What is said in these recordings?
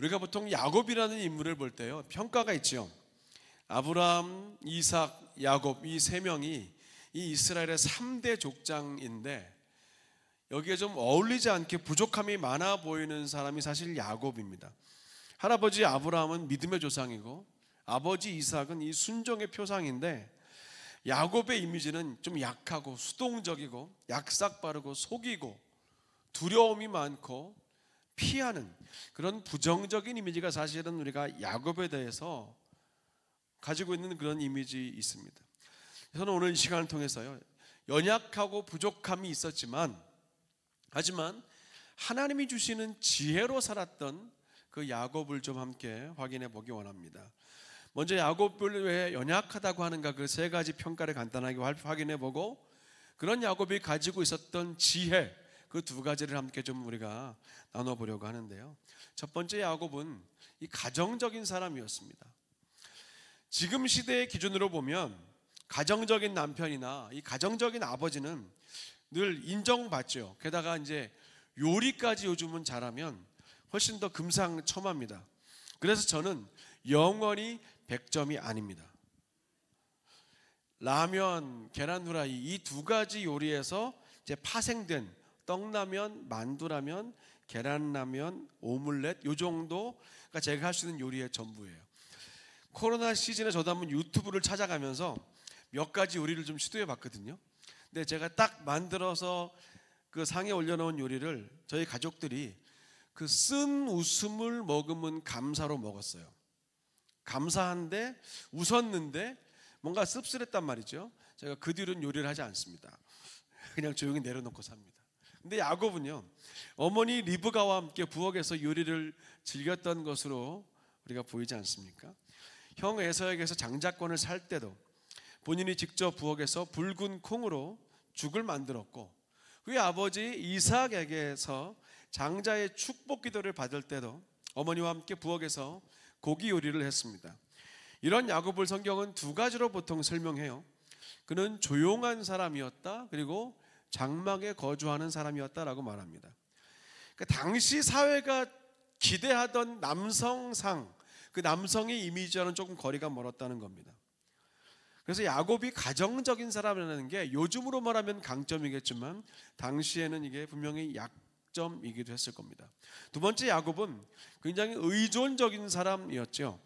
우리가 보통 야곱이라는 인물을 볼 때요, 평가가 있죠. 아브라함, 이삭, 야곱 이 세 명이 이 이스라엘의 3대 족장인데 여기에 좀 어울리지 않게 부족함이 많아 보이는 사람이 사실 야곱입니다. 할아버지 아브라함은 믿음의 조상이고 아버지 이삭은 이 순종의 표상인데 야곱의 이미지는 좀 약하고 수동적이고 약삭빠르고 속이고 두려움이 많고 피하는 그런 부정적인 이미지가 사실은 우리가 야곱에 대해서 가지고 있는 그런 이미지 있습니다. 저는 오늘 이 시간을 통해서요, 연약하고 부족함이 있었지만 하지만 하나님이 주시는 지혜로 살았던 그 야곱을 좀 함께 확인해 보기 원합니다. 먼저 야곱을 왜 연약하다고 하는가, 그 세 가지 평가를 간단하게 확인해 보고 그런 야곱이 가지고 있었던 지혜, 그 두 가지를 함께 좀 우리가 나눠보려고 하는데요. 첫 번째, 야곱은 이 가정적인 사람이었습니다. 지금 시대의 기준으로 보면 가정적인 남편이나 이 가정적인 아버지는 늘 인정받죠. 게다가 이제 요리까지 요즘은 잘하면 훨씬 더 금상첨화입니다. 그래서 저는 영원히 100점이 아닙니다. 라면, 계란 후라이 이 두 가지 요리에서 이제 파생된 떡라면, 만두라면, 계란라면, 오믈렛 요 정도가 제가 할 수 있는 요리의 전부예요. 코로나 시즌에 저도 한번 유튜브를 찾아가면서 몇 가지 요리를 좀 시도해 봤거든요. 근데 제가 딱 만들어서 그 상에 올려놓은 요리를 저희 가족들이 그 쓴 웃음을 머금은 감사로 먹었어요. 감사한데 웃었는데 뭔가 씁쓸했단 말이죠. 제가 그 뒤로는 요리를 하지 않습니다. 그냥 조용히 내려놓고 삽니다. 근데 야곱은요, 어머니 리브가와 함께 부엌에서 요리를 즐겼던 것으로 우리가 보이지 않습니까? 형 에서에게서 장자권을 살 때도 본인이 직접 부엌에서 붉은 콩으로 죽을 만들었고, 그의 아버지 이삭에게서 장자의 축복 기도를 받을 때도 어머니와 함께 부엌에서 고기 요리를 했습니다. 이런 야곱을 성경은 두 가지로 보통 설명해요. 그는 조용한 사람이었다, 그리고 장막에 거주하는 사람이었다라고 말합니다. 그러니까 당시 사회가 기대하던 남성상, 그 남성의 이미지와는 조금 거리가 멀었다는 겁니다. 그래서 야곱이 가정적인 사람이라는 게 요즘으로 말하면 강점이겠지만 당시에는 이게 분명히 약점이기도 했을 겁니다. 두 번째, 야곱은 굉장히 의존적인 사람이었죠.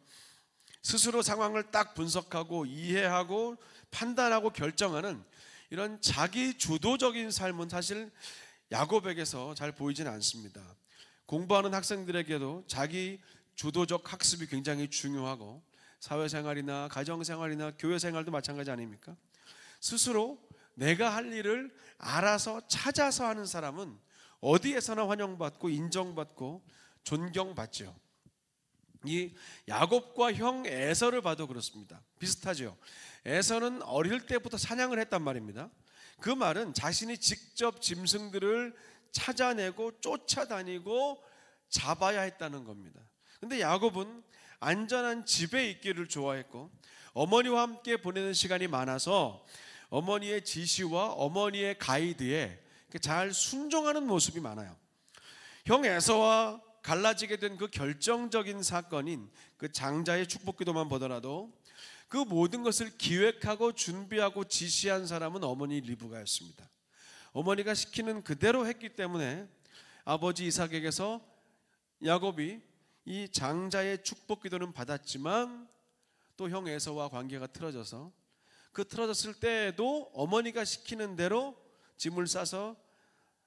스스로 상황을 딱 분석하고 이해하고 판단하고 결정하는 이런 자기 주도적인 삶은 사실 야곱에게서 잘 보이지는 않습니다. 공부하는 학생들에게도 자기 주도적 학습이 굉장히 중요하고 사회생활이나 가정생활이나 교회생활도 마찬가지 아닙니까? 스스로 내가 할 일을 알아서 찾아서 하는 사람은 어디에서나 환영받고 인정받고 존경받죠. 이 야곱과 형 에서를 봐도 그렇습니다. 비슷하죠. 에서는 어릴 때부터 사냥을 했단 말입니다. 그 말은 자신이 직접 짐승들을 찾아내고 쫓아다니고 잡아야 했다는 겁니다. 근데 야곱은 안전한 집에 있기를 좋아했고 어머니와 함께 보내는 시간이 많아서 어머니의 지시와 어머니의 가이드에 잘 순종하는 모습이 많아요. 형 에서와 갈라지게 된 그 결정적인 사건인 그 장자의 축복기도만 보더라도 그 모든 것을 기획하고 준비하고 지시한 사람은 어머니 리브가였습니다. 어머니가 시키는 그대로 했기 때문에 아버지 이삭에게서 야곱이 이 장자의 축복기도는 받았지만 또 형 에서와 관계가 틀어져서 그 틀어졌을 때에도 어머니가 시키는 대로 짐을 싸서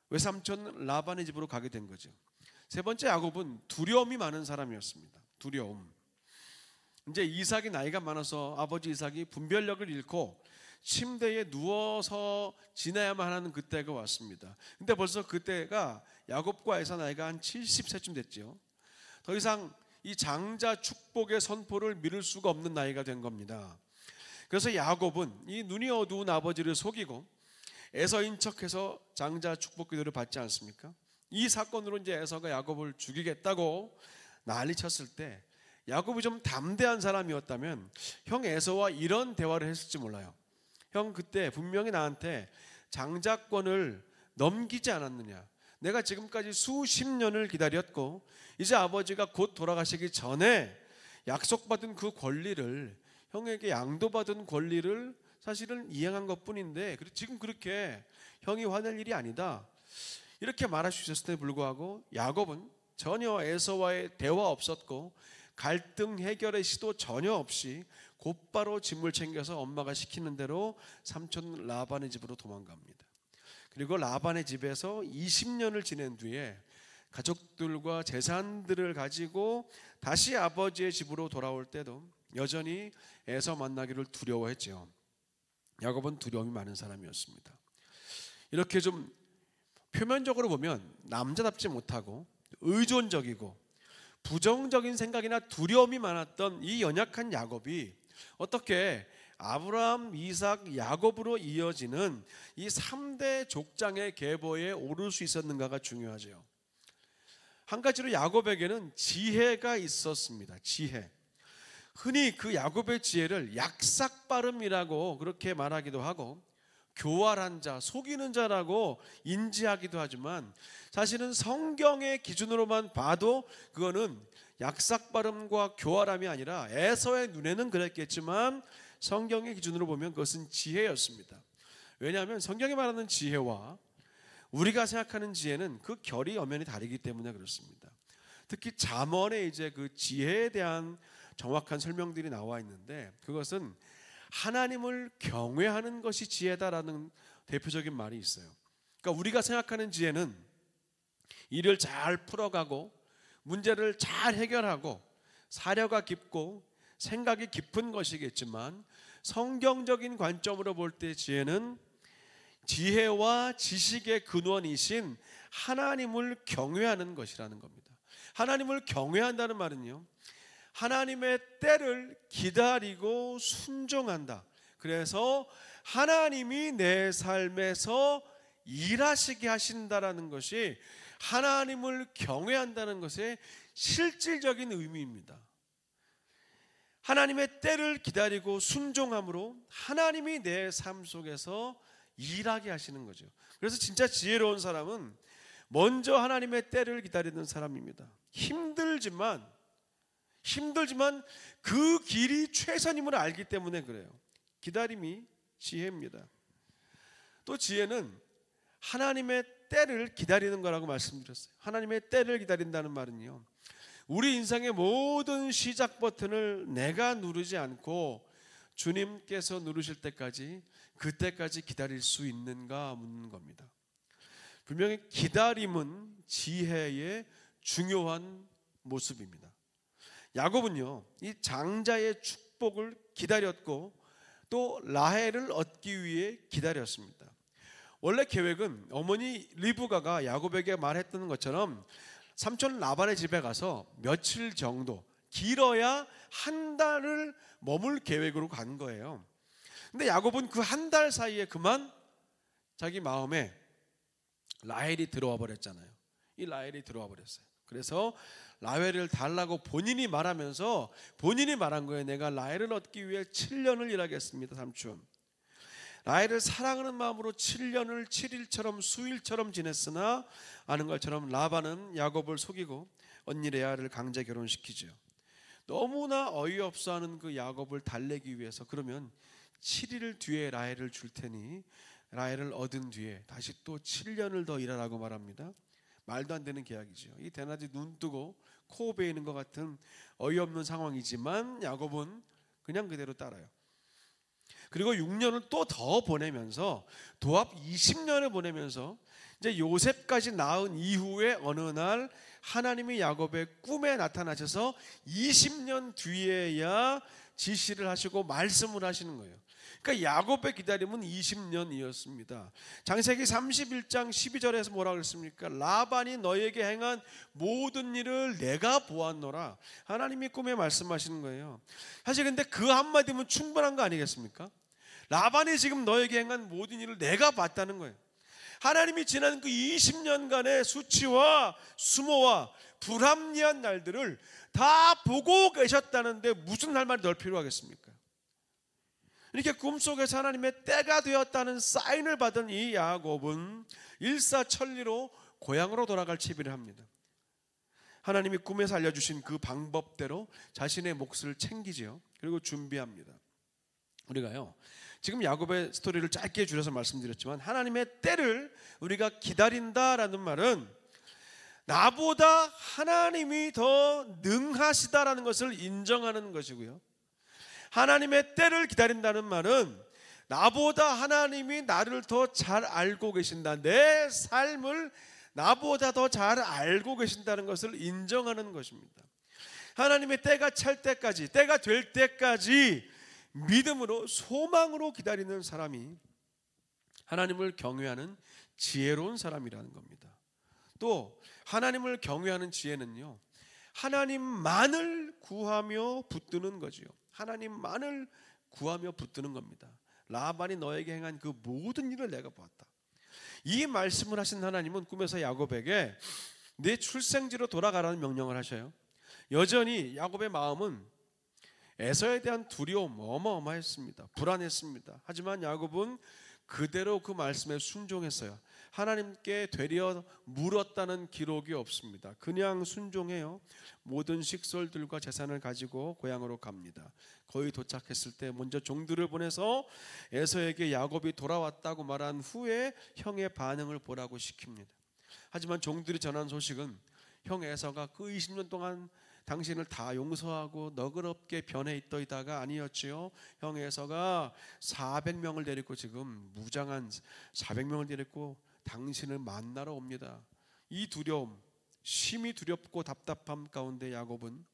외삼촌 라반의 집으로 가게 된 거죠. 세 번째, 야곱은 두려움이 많은 사람이었습니다. 두려움. 이제 이삭이 나이가 많아서 아버지 이삭이 분별력을 잃고 침대에 누워서 지내야만 하는 그때가 왔습니다. 근데 벌써 그때가 야곱과 에서 나이가 한 70세쯤 됐죠. 더 이상 이 장자 축복의 선포를 미룰 수가 없는 나이가 된 겁니다. 그래서 야곱은 이 눈이 어두운 아버지를 속이고 에서인 척해서 장자 축복 기도를 받지 않습니까? 이 사건으로 이제 에서가 야곱을 죽이겠다고 난리 쳤을 때 야곱이 좀 담대한 사람이었다면 형 에서와 이런 대화를 했을지 몰라요. 형, 그때 분명히 나한테 장자권을 넘기지 않았느냐, 내가 지금까지 수십 년을 기다렸고 이제 아버지가 곧 돌아가시기 전에 약속받은 그 권리를, 형에게 양도받은 권리를 사실은 이행한 것뿐인데 지금 그렇게 형이 화낼 일이 아니다, 이렇게 말할 수 있었을 때 불구하고 야곱은 전혀 에서와의 대화 없었고 갈등 해결의 시도 전혀 없이 곧바로 짐을 챙겨서 엄마가 시키는 대로 삼촌 라반의 집으로 도망갑니다. 그리고 라반의 집에서 20년을 지낸 뒤에 가족들과 재산들을 가지고 다시 아버지의 집으로 돌아올 때도 여전히 에서 만나기를 두려워했죠. 야곱은 두려움이 많은 사람이었습니다. 이렇게 좀 표면적으로 보면 남자답지 못하고 의존적이고 부정적인 생각이나 두려움이 많았던 이 연약한 야곱이 어떻게 아브라함, 이삭, 야곱으로 이어지는 이 3대 족장의 계보에 오를 수 있었는가가 중요하죠. 한 가지로 야곱에게는 지혜가 있었습니다. 지혜. 흔히 그 야곱의 지혜를 약삭빠름이라고 그렇게 말하기도 하고 교활한 자, 속이는 자라고 인지하기도 하지만 사실은 성경의 기준으로만 봐도 그거는 약삭빠름과 교활함이 아니라 에서의 눈에는 그랬겠지만 성경의 기준으로 보면 그것은 지혜였습니다. 왜냐하면 성경이 말하는 지혜와 우리가 생각하는 지혜는 그 결이 엄연히 다르기 때문에 그렇습니다. 특히 잠언에 이제 그 지혜에 대한 정확한 설명들이 나와 있는데 그것은 하나님을 경외하는 것이 지혜다라는 대표적인 말이 있어요. 그러니까 우리가 생각하는 지혜는 일을 잘 풀어가고 문제를 잘 해결하고 사려가 깊고 생각이 깊은 것이겠지만 성경적인 관점으로 볼 때 지혜는 지혜와 지식의 근원이신 하나님을 경외하는 것이라는 겁니다. 하나님을 경외한다는 말은요, 하나님의 때를 기다리고 순종한다. 그래서 하나님이 내 삶에서 일하시게 하신다라는 것이 하나님을 경외한다는 것의 실질적인 의미입니다. 하나님의 때를 기다리고 순종함으로 하나님이 내 삶 속에서 일하게 하시는 거죠. 그래서 진짜 지혜로운 사람은 먼저 하나님의 때를 기다리는 사람입니다. 힘들지만 그 길이 최선임을 알기 때문에 그래요. 기다림이 지혜입니다. 또 지혜는 하나님의 때를 기다리는 거라고 말씀드렸어요. 하나님의 때를 기다린다는 말은요, 우리 인생의 모든 시작 버튼을 내가 누르지 않고 주님께서 누르실 때까지, 그때까지 기다릴 수 있는가 묻는 겁니다. 분명히 기다림은 지혜의 중요한 모습입니다. 야곱은요, 이 장자의 축복을 기다렸고 또 라헬을 얻기 위해 기다렸습니다. 원래 계획은 어머니 리브가가 야곱에게 말했던 것처럼 삼촌 라반의 집에 가서 며칠 정도, 길어야 한 달을 머물 계획으로 간 거예요. 근데 야곱은 그 한 달 사이에 그만 자기 마음에 라헬이 들어와 버렸잖아요. 이 라헬이 들어와 버렸어요. 그래서 라헬을 달라고 본인이 말하면서 본인이 말한 거예요. 내가 라헬을 얻기 위해 7년을 일하겠습니다, 삼촌. 라헬을 사랑하는 마음으로 7년을 7일처럼 수일처럼 지냈으나 아는 것처럼 라반은 야곱을 속이고 언니 레아를 강제 결혼시키죠. 너무나 어이없어하는 그 야곱을 달래기 위해서 그러면 7일 뒤에 라헬을 줄 테니 라헬을 얻은 뒤에 다시 또 7년을 더 일하라고 말합니다. 말도 안 되는 계약이죠. 이 대낮에 눈 뜨고 코 베이는 것 같은 어이없는 상황이지만 야곱은 그냥 그대로 따라요. 그리고 6년을 또 더 보내면서 도합 20년을 보내면서 이제 요셉까지 낳은 이후에 어느 날 하나님이 야곱의 꿈에 나타나셔서 20년 뒤에야 지시를 하시고 말씀을 하시는 거예요. 그러니까 야곱의 기다림은 20년이었습니다. 창세기 31장 12절에서 뭐라고 그랬습니까? 라반이 너에게 행한 모든 일을 내가 보았노라. 하나님이 꿈에 말씀하시는 거예요. 사실 근데 그 한마디면 충분한 거 아니겠습니까? 라반이 지금 너에게 행한 모든 일을 내가 봤다는 거예요. 하나님이 지난 그 20년간의 수치와 수모와 불합리한 날들을 다 보고 계셨다는데 무슨 할 말이 더 필요하겠습니까? 이렇게 꿈속에서 하나님의 때가 되었다는 사인을 받은 이 야곱은 일사천리로 고향으로 돌아갈 채비를 합니다. 하나님이 꿈에서 알려주신 그 방법대로 자신의 몫을 챙기지요. 그리고 준비합니다. 우리가요, 지금 야곱의 스토리를 짧게 줄여서 말씀드렸지만 하나님의 때를 우리가 기다린다라는 말은 나보다 하나님이 더 능하시다라는 것을 인정하는 것이고요, 하나님의 때를 기다린다는 말은 나보다 하나님이 나를 더 잘 알고 계신다, 내 삶을 나보다 더 잘 알고 계신다는 것을 인정하는 것입니다. 하나님의 때가 찰 때까지, 때가 될 때까지 믿음으로, 소망으로 기다리는 사람이 하나님을 경외하는 지혜로운 사람이라는 겁니다. 또 하나님을 경외하는 지혜는요, 하나님만을 구하며 붙드는 거지요. 하나님만을 구하며 붙드는 겁니다. 라반이 너에게 행한 그 모든 일을 내가 보았다. 이 말씀을 하신 하나님은 꿈에서 야곱에게 내 출생지로 돌아가라는 명령을 하셔요. 여전히 야곱의 마음은 에서에 대한 두려움 어마어마했습니다. 불안했습니다. 하지만 야곱은 그대로 그 말씀에 순종했어요. 하나님께 되려 물었다는 기록이 없습니다. 그냥 순종해요. 모든 식솔들과 재산을 가지고 고향으로 갑니다. 거의 도착했을 때 먼저 종들을 보내서 에서에게 야곱이 돌아왔다고 말한 후에 형의 반응을 보라고 시킵니다. 하지만 종들이 전한 소식은 형 에서가 그 20년 동안 당신을 다 용서하고 너그럽게 변해 있더이다가 아니었지요. 형 에서가 400명을 데리고, 지금 무장한 400명을 데리고 당신을 만나러 옵니다. 이 두려움, 심히 두렵고 답답함 가운데 야곱은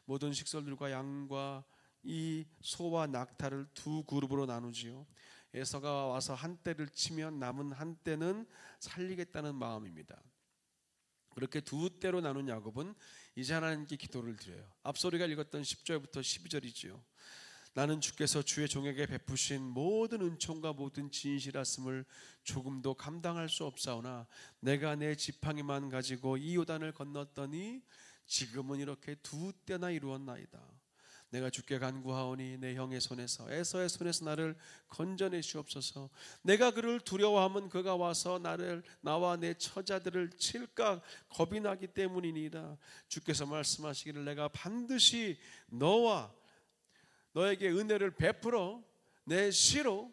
모든 식솔들과 양과 이 소와 낙타를 두 그룹으로 나누지요. 에서가 와서 한 떼를 치면 남은 한 떼는 살리겠다는 마음입니다. 그렇게 두 떼로 나눈 야곱은 이제 하나님께 기도를 드려요. 앞서 우리가 읽었던 10절부터 12절이지요. 나는 주께서 주의 종에게 베푸신 모든 은총과 모든 진실하심을 조금도 감당할 수 없사오나 내가 내 지팡이만 가지고 이 요단을 건넜더니 지금은 이렇게 두 떼나 이루었나이다. 내가 주께 간구하오니 내 형의 손에서, 에서의 손에서 나를 건져내시옵소서. 내가 그를 두려워하면 그가 와서 나와 내 처자들을 칠까 겁이 나기 때문이니이다. 주께서 말씀하시기를 내가 반드시 너와 너에게 은혜를 베풀어 내 시로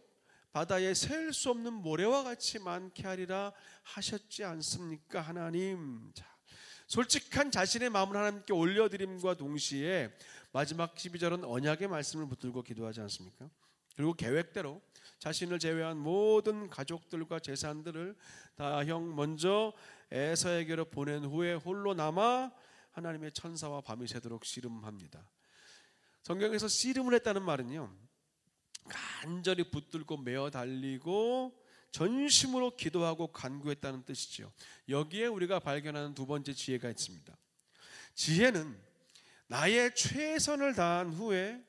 바다에 셀 수 없는 모래와 같이 많게 하리라 하셨지 않습니까 하나님? 자, 솔직한 자신의 마음을 하나님께 올려드림과 동시에 마지막 12절은 언약의 말씀을 붙들고 기도하지 않습니까? 그리고 계획대로 자신을 제외한 모든 가족들과 재산들을 다 형 먼저 에서에게로 보낸 후에 홀로 남아 하나님의 천사와 밤이 새도록 씨름합니다. 성경에서 씨름을 했다는 말은요, 간절히 붙들고 메어 달리고 전심으로 기도하고 간구했다는 뜻이죠. 여기에 우리가 발견하는 두 번째 지혜가 있습니다. 지혜는 나의 최선을 다한 후에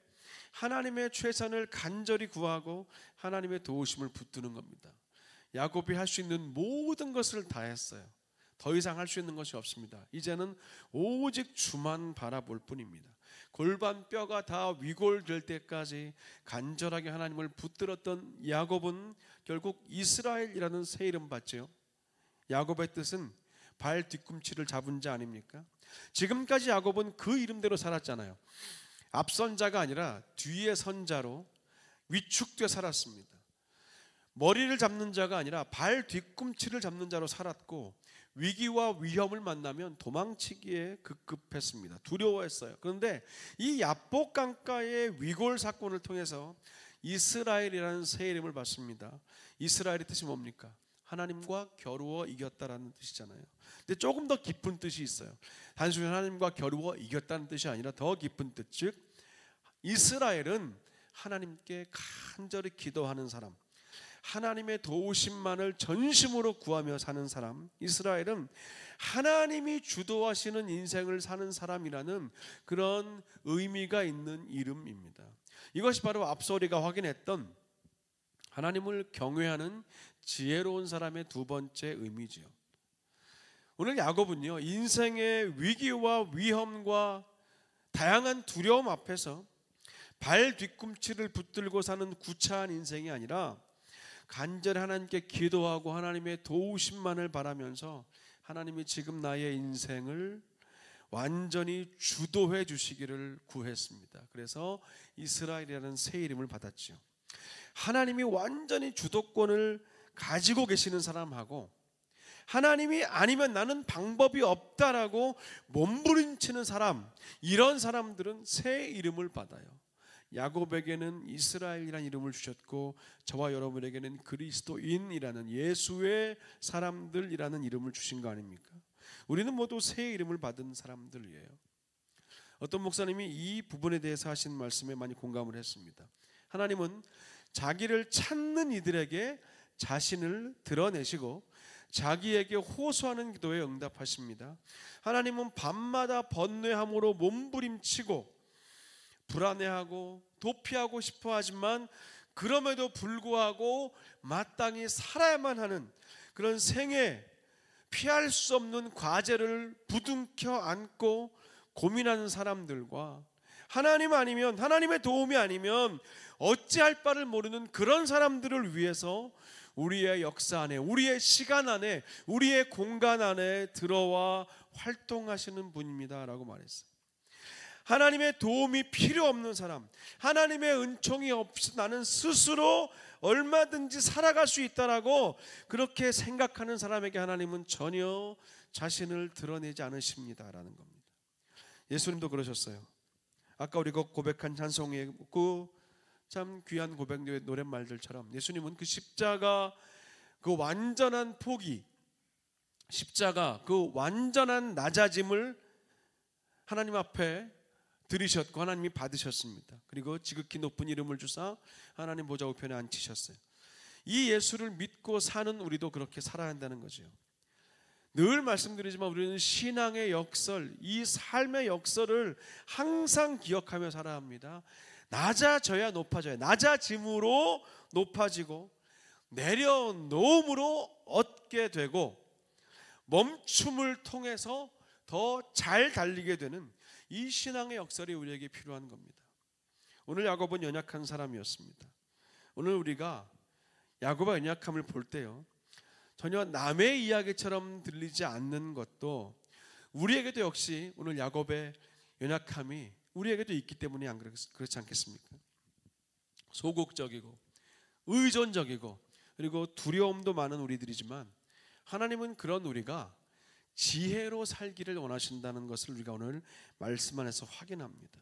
하나님의 최선을 간절히 구하고 하나님의 도우심을 붙드는 겁니다. 야곱이 할 수 있는 모든 것을 다 했어요. 더 이상 할 수 있는 것이 없습니다. 이제는 오직 주만 바라볼 뿐입니다. 골반 뼈가 다 위골될 때까지 간절하게 하나님을 붙들었던 야곱은 결국 이스라엘이라는 새 이름 받죠. 야곱의 뜻은 발 뒤꿈치를 잡은 자 아닙니까? 지금까지 야곱은 그 이름대로 살았잖아요. 앞선 자가 아니라 뒤에 선 자로 위축돼 살았습니다. 머리를 잡는 자가 아니라 발 뒤꿈치를 잡는 자로 살았고 위기와 위험을 만나면 도망치기에 급급했습니다. 두려워했어요. 그런데 이 야복 강가의 위골 사건을 통해서 이스라엘이라는 새 이름을 받습니다. 이스라엘의 뜻이 뭡니까? 하나님과 겨루어 이겼다라는 뜻이잖아요. 근데 조금 더 깊은 뜻이 있어요. 단순히 하나님과 겨루어 이겼다는 뜻이 아니라 더 깊은 뜻, 즉 이스라엘은 하나님께 간절히 기도하는 사람, 하나님의 도우심만을 전심으로 구하며 사는 사람, 이스라엘은 하나님이 주도하시는 인생을 사는 사람이라는 그런 의미가 있는 이름입니다. 이것이 바로 앞서 우리가 확인했던 하나님을 경외하는 지혜로운 사람의 두 번째 의미지요. 오늘 야곱은요, 인생의 위기와 위험과 다양한 두려움 앞에서 발 뒤꿈치를 붙들고 사는 구차한 인생이 아니라 간절히 하나님께 기도하고 하나님의 도우심만을 바라면서 하나님이 지금 나의 인생을 완전히 주도해 주시기를 구했습니다. 그래서 이스라엘이라는 새 이름을 받았지요. 하나님이 완전히 주도권을 가지고 계시는 사람하고 하나님이 아니면 나는 방법이 없다라고 몸부림치는 사람, 이런 사람들은 새 이름을 받아요. 야곱에게는 이스라엘이라는 이름을 주셨고 저와 여러분에게는 그리스도인이라는 예수의 사람들이라는 이름을 주신 거 아닙니까? 우리는 모두 새 이름을 받은 사람들이에요. 어떤 목사님이 이 부분에 대해서 하신 말씀에 많이 공감을 했습니다. 하나님은 자기를 찾는 이들에게 자신을 드러내시고 자기에게 호소하는 기도에 응답하십니다. 하나님은 밤마다 번뇌함으로 몸부림치고 불안해하고 도피하고 싶어 하지만 그럼에도 불구하고 마땅히 살아야만 하는 그런 생애 피할 수 없는 과제를 부둥켜 안고 고민하는 사람들과 하나님 아니면, 하나님의 도움이 아니면 어찌할 바를 모르는 그런 사람들을 위해서 우리의 역사 안에, 우리의 시간 안에, 우리의 공간 안에 들어와 활동하시는 분입니다 라고 말했어요. 하나님의 도움이 필요 없는 사람, 하나님의 은총이 없이 나는 스스로 얼마든지 살아갈 수 있다라고 그렇게 생각하는 사람에게 하나님은 전혀 자신을 드러내지 않으십니다라는 겁니다. 예수님도 그러셨어요. 아까 우리가 고백한 찬송의 그 참 귀한 고백 노랫말들처럼 예수님은 그 십자가 그 완전한 포기, 십자가 그 완전한 낮아짐을 하나님 앞에 들으셨고 하나님이 받으셨습니다. 그리고 지극히 높은 이름을 주사 하나님 보좌 우편에 앉히셨어요. 이 예수를 믿고 사는 우리도 그렇게 살아야 한다는 거죠. 늘 말씀드리지만 우리는 신앙의 역설, 이 삶의 역설을 항상 기억하며 살아야 합니다. 낮아져야 높아져요. 낮아짐으로 높아지고 내려놓음으로 얻게 되고 멈춤을 통해서 더 잘 달리게 되는 이 신앙의 역설이 우리에게 필요한 겁니다. 오늘 야곱은 연약한 사람이었습니다. 오늘 우리가 야곱의 연약함을 볼 때요, 전혀 남의 이야기처럼 들리지 않는 것도 우리에게도 역시 오늘 야곱의 연약함이 우리에게도 있기 때문에 안 그렇지 않겠습니까? 소극적이고 의존적이고 그리고 두려움도 많은 우리들이지만 하나님은 그런 우리가 지혜로 살기를 원하신다는 것을 우리가 오늘 말씀 안에서 확인합니다.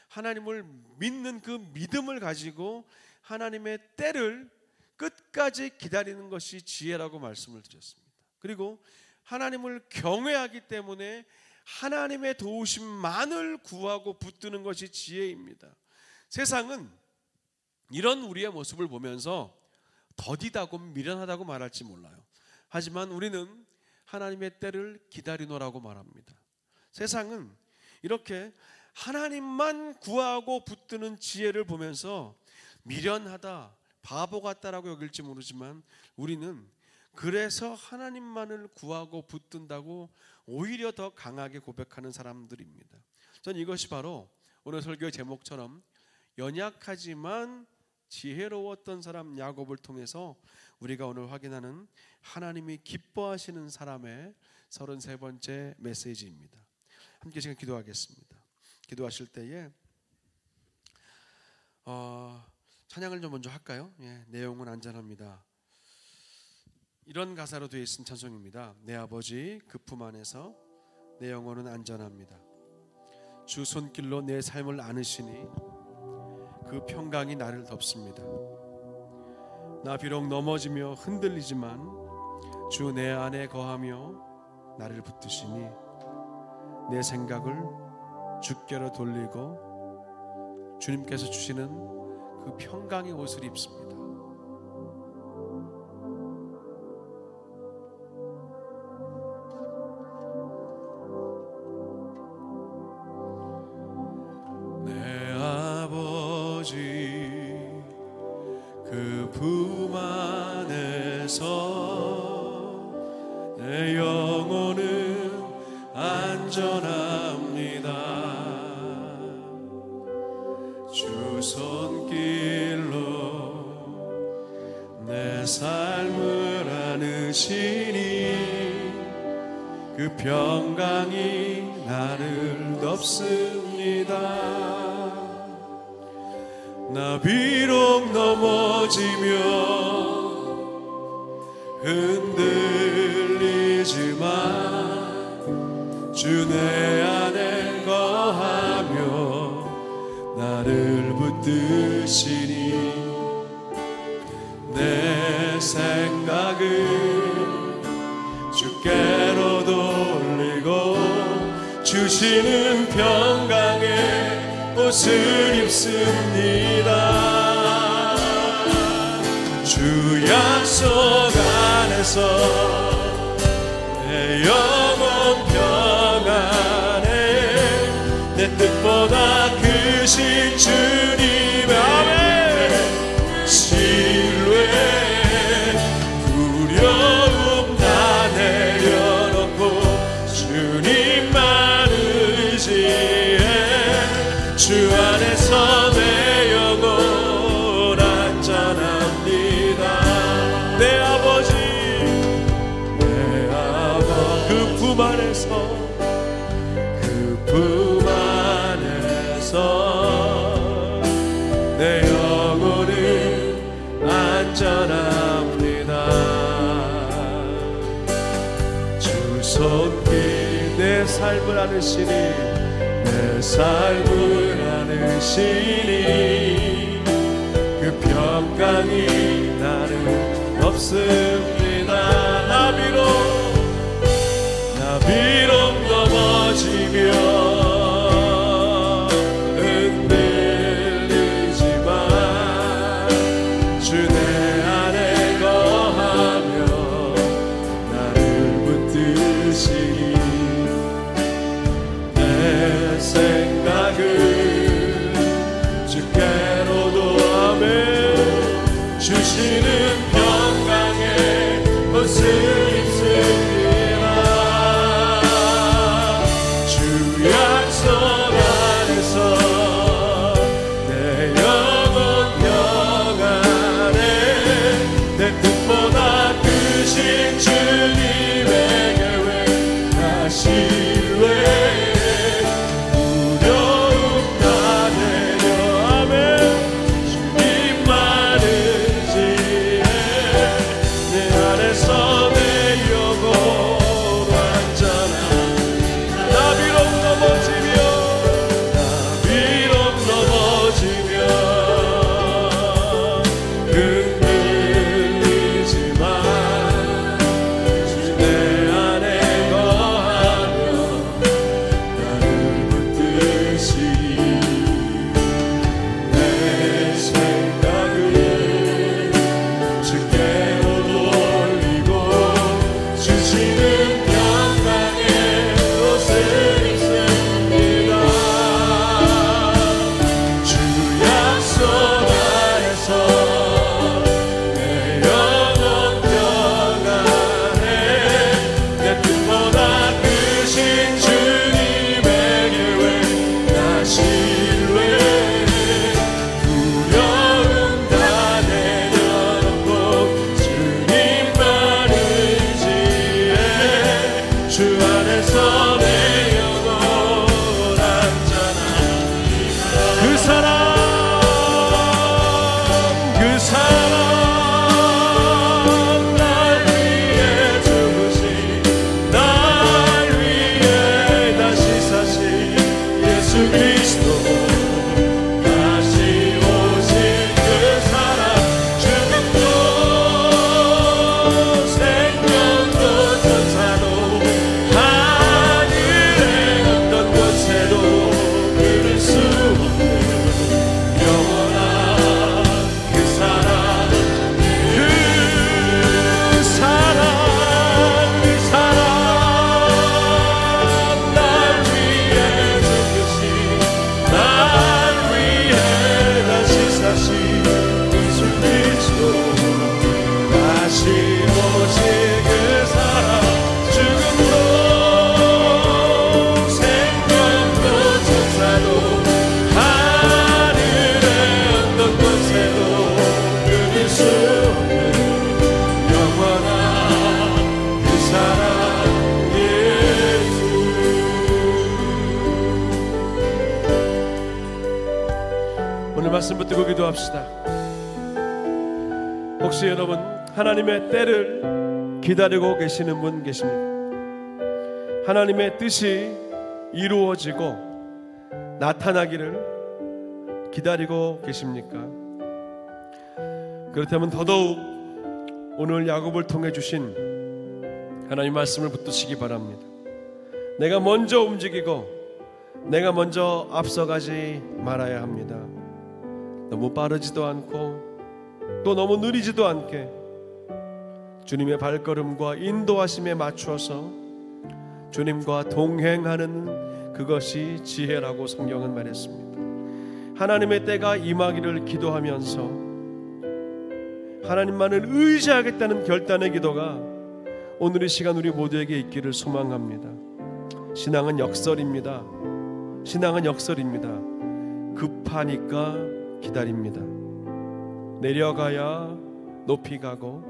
하나님을 믿는 그 믿음을 가지고 하나님의 때를 끝까지 기다리는 것이 지혜라고 말씀을 드렸습니다. 그리고 하나님을 경외하기 때문에 하나님의 도우심만을 구하고 붙드는 것이 지혜입니다. 세상은 이런 우리의 모습을 보면서 더디다고 미련하다고 말할지 몰라요. 하지만 우리는 하나님의 때를 기다리노라고 말합니다. 세상은 이렇게 하나님만 구하고 붙드는 지혜를 보면서 미련하다, 바보 같다라고 여길지 모르지만 우리는 그래서 하나님만을 구하고 붙든다고 오히려 더 강하게 고백하는 사람들입니다. 전 이것이 바로 오늘 설교의 제목처럼 연약하지만 지혜로웠던 사람 야곱을 통해서 우리가 오늘 확인하는 하나님이 기뻐하시는 사람의 33번째 메시지입니다. 함께 지금 기도하겠습니다. 기도하실 때에 찬양을 좀 먼저 할까요? 예, 내 영혼 안전합니다. 이런 가사로 되어 있는 찬송입니다. 내 아버지 그 품 안에서 내 영혼은 안전합니다. 주 손길로 내 삶을 안으시니 그 평강이 나를 덮습니다. 나 비록 넘어지며 흔들리지만 주 내 안에 거하며 나를 붙드시니 내 생각을 주께로 돌리고 주님께서 주시는 그 평강의 옷을 입습니다. 내 아버지 그 품 안에서 내 영혼은 안전합니다. 주 손길로 내 삶을 안으시니 그 평강이 나를 덮습니다. 나 비록 넘어지며 흔들리지만 주 내 안에 거하며 나를 붙드시니 내 생각을 주께로 돌리고 주시는 평강의 옷을 입습니다. 주 약속 안에서 내 영혼 평안해 내 뜻보다 크신 주님의 신뢰 두려움 다 내려놓고 주님만 의지해 주 안에서 내 영혼 안전합니다. 내 아버지 그 품 안에서 내 영혼은 안전합니다. 주 손길 내 삶을 아느시니 내 삶을 아느시니 그 평강이 나를 덮습니다. 나 비록 넘어지며 주시는 평강의 옷을 입습니다. 주 약속 안에서 내 영혼 평안해 내 뜻보다 크신 주님의 계획 나 신뢰해 나 오늘 말씀 붙들고 기도합시다. 혹시 여러분 하나님의 때를 기다리고 계시는 분 계십니까? 하나님의 뜻이 이루어지고 나타나기를 기다리고 계십니까? 그렇다면 더더욱 오늘 야곱을 통해 주신 하나님 말씀을 붙드시기 바랍니다. 내가 먼저 움직이고 내가 먼저 앞서가지 말아야 합니다. 너무 빠르지도 않고 또 너무 느리지도 않게 주님의 발걸음과 인도하심에 맞추어서 주님과 동행하는 그것이 지혜라고 성경은 말했습니다. 하나님의 때가 임하기를 기도하면서 하나님만을 의지하겠다는 결단의 기도가 오늘 이 시간 우리 모두에게 있기를 소망합니다. 신앙은 역설입니다. 신앙은 역설입니다. 급하니까 기다립니다. 내려가야 높이 가고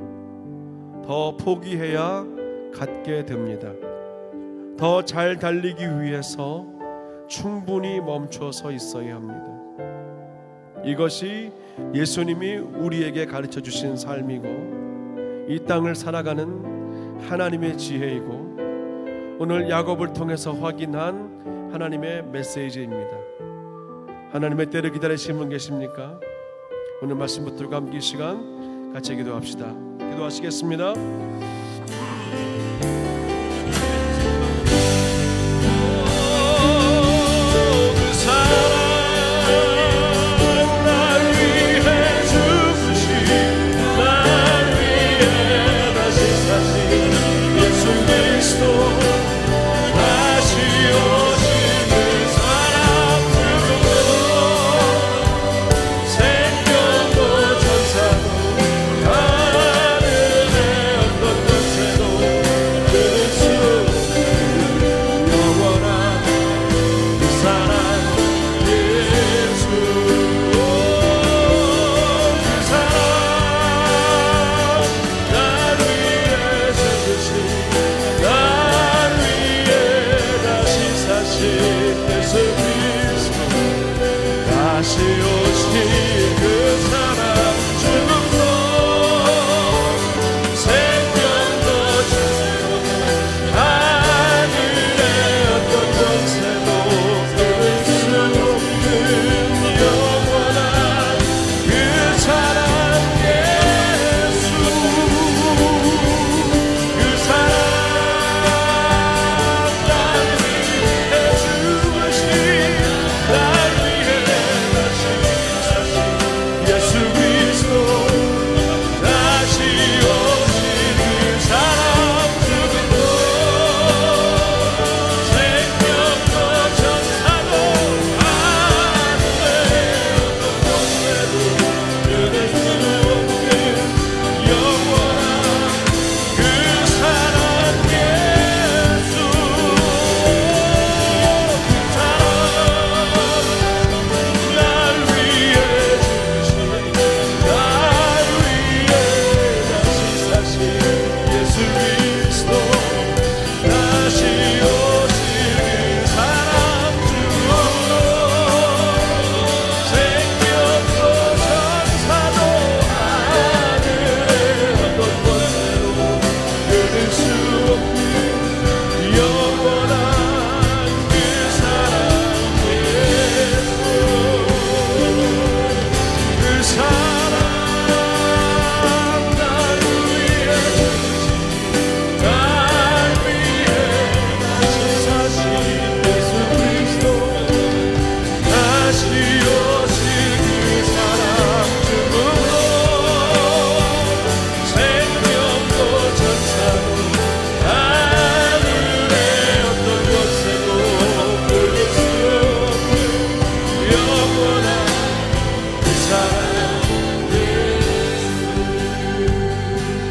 더 포기해야 갖게 됩니다. 더 잘 달리기 위해서 충분히 멈춰서 있어야 합니다. 이것이 예수님이 우리에게 가르쳐 주신 삶이고 이 땅을 살아가는 하나님의 지혜이고 오늘 야곱을 통해서 확인한 하나님의 메시지입니다. 하나님의 때를 기다리시는 분 계십니까? 오늘 말씀 붙들고 함께 이 시간 같이 기도합시다. 기도하시겠습니다.